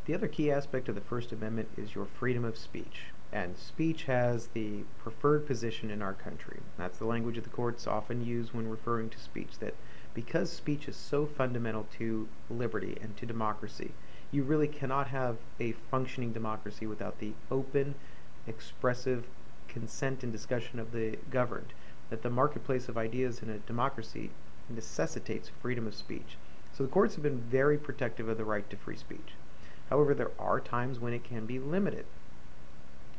The other key aspect of the First Amendment is your freedom of speech. And speech has the preferred position in our country. That's the language that the courts often use when referring to speech, that because speech is so fundamental to liberty and to democracy, you really cannot have a functioning democracy without the open, expressive consent and discussion of the governed. That the marketplace of ideas in a democracy necessitates freedom of speech. So the courts have been very protective of the right to free speech. However, there are times when it can be limited.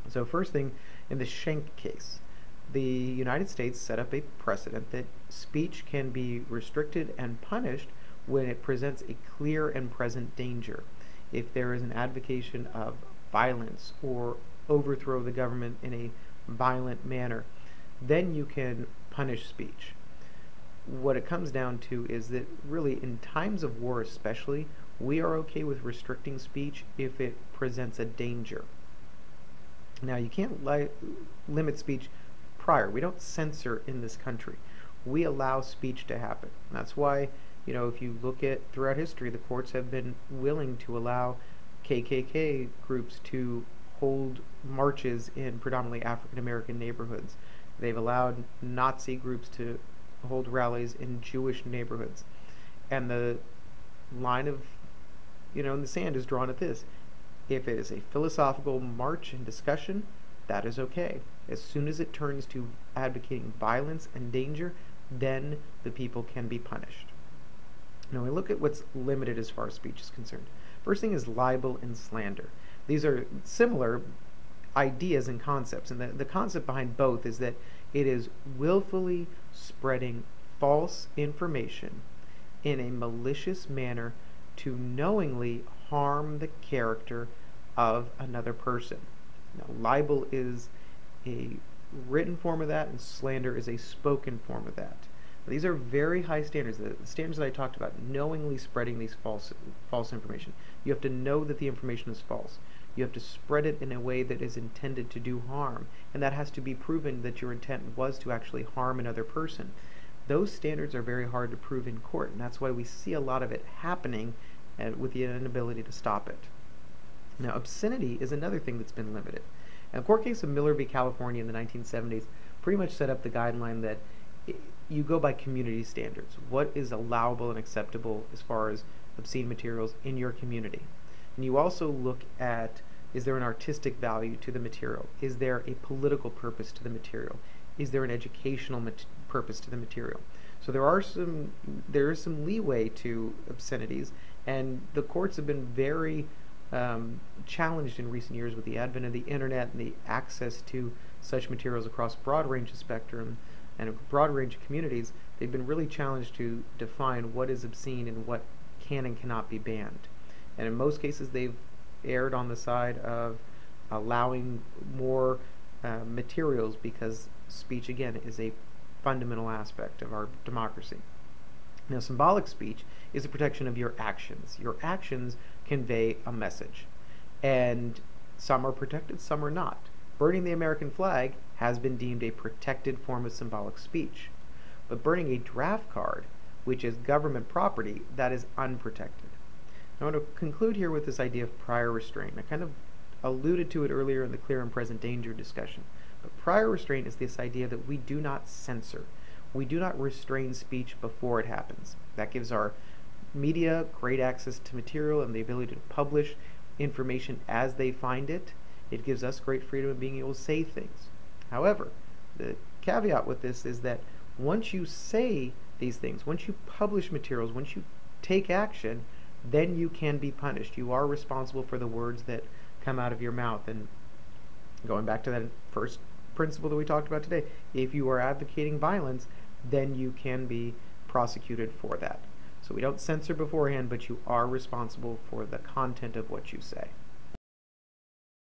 So first thing, in the Schenck case, the United States set up a precedent that speech can be restricted and punished when it presents a clear and present danger. If there is an advocation of violence or overthrow the government in a violent manner, then you can punish speech. What it comes down to is that really in times of war especially, we are okay with restricting speech if it presents a danger. Now, you can't limit speech prior. We don't censor in this country. We allow speech to happen. That's why, if you look at throughout history, the courts have been willing to allow KKK groups to hold marches in predominantly African American neighborhoods. They've allowed Nazi groups to hold rallies in Jewish neighborhoods. And the line of, in the sand is drawn at this. If it is a philosophical march and discussion, that is okay. As soon as it turns to advocating violence and danger, then the people can be punished. Now we look at what's limited as far as speech is concerned. First thing is libel and slander. These are similar ideas and concepts, and the concept behind both is that it is willfully spreading false information in a malicious manner to knowingly harm the character of another person. Now, libel is a written form of that, and slander is a spoken form of that. These are very high standards. The standards that I talked about, knowingly spreading these false information. You have to know that the information is false. You have to spread it in a way that is intended to do harm, and that has to be proven that your intent was to actually harm another person. Those standards are very hard to prove in court, and that's why we see a lot of it happening with the inability to stop it. Now, obscenity is another thing that's been limited. And the court case of Miller v. California in the 1970s pretty much set up the guideline that you go by community standards. What is allowable and acceptable as far as obscene materials in your community? And you also look at, is there an artistic value to the material? Is there a political purpose to the material? Is there an educational purpose to the material? So there is some leeway to obscenities, and the courts have been very challenged in recent years with the advent of the internet and the access to such materials across a broad range of spectrum and a broad range of communities. They've been really challenged to define what is obscene and what can and cannot be banned. And in most cases, they've erred on the side of allowing more materials, because speech, again, is a fundamental aspect of our democracy. Now, symbolic speech is the protection of your actions. Your actions convey a message, and some are protected, some are not. Burning the American flag has been deemed a protected form of symbolic speech, but burning a draft card, which is government property, that is unprotected. I want to conclude here with this idea of prior restraint. I kind of alluded to it earlier in the clear and present danger discussion, but prior restraint is this idea that we do not censor. We do not restrain speech before it happens. That gives our media great access to material and the ability to publish information as they find it. It gives us great freedom of being able to say things. However, the caveat with this is that once you say these things, once you publish materials, once you take action, then you can be punished. You are responsible for the words that come out of your mouth. And going back to that first principle that we talked about today, if you are advocating violence, then you can be prosecuted for that. So we don't censor beforehand, but you are responsible for the content of what you say.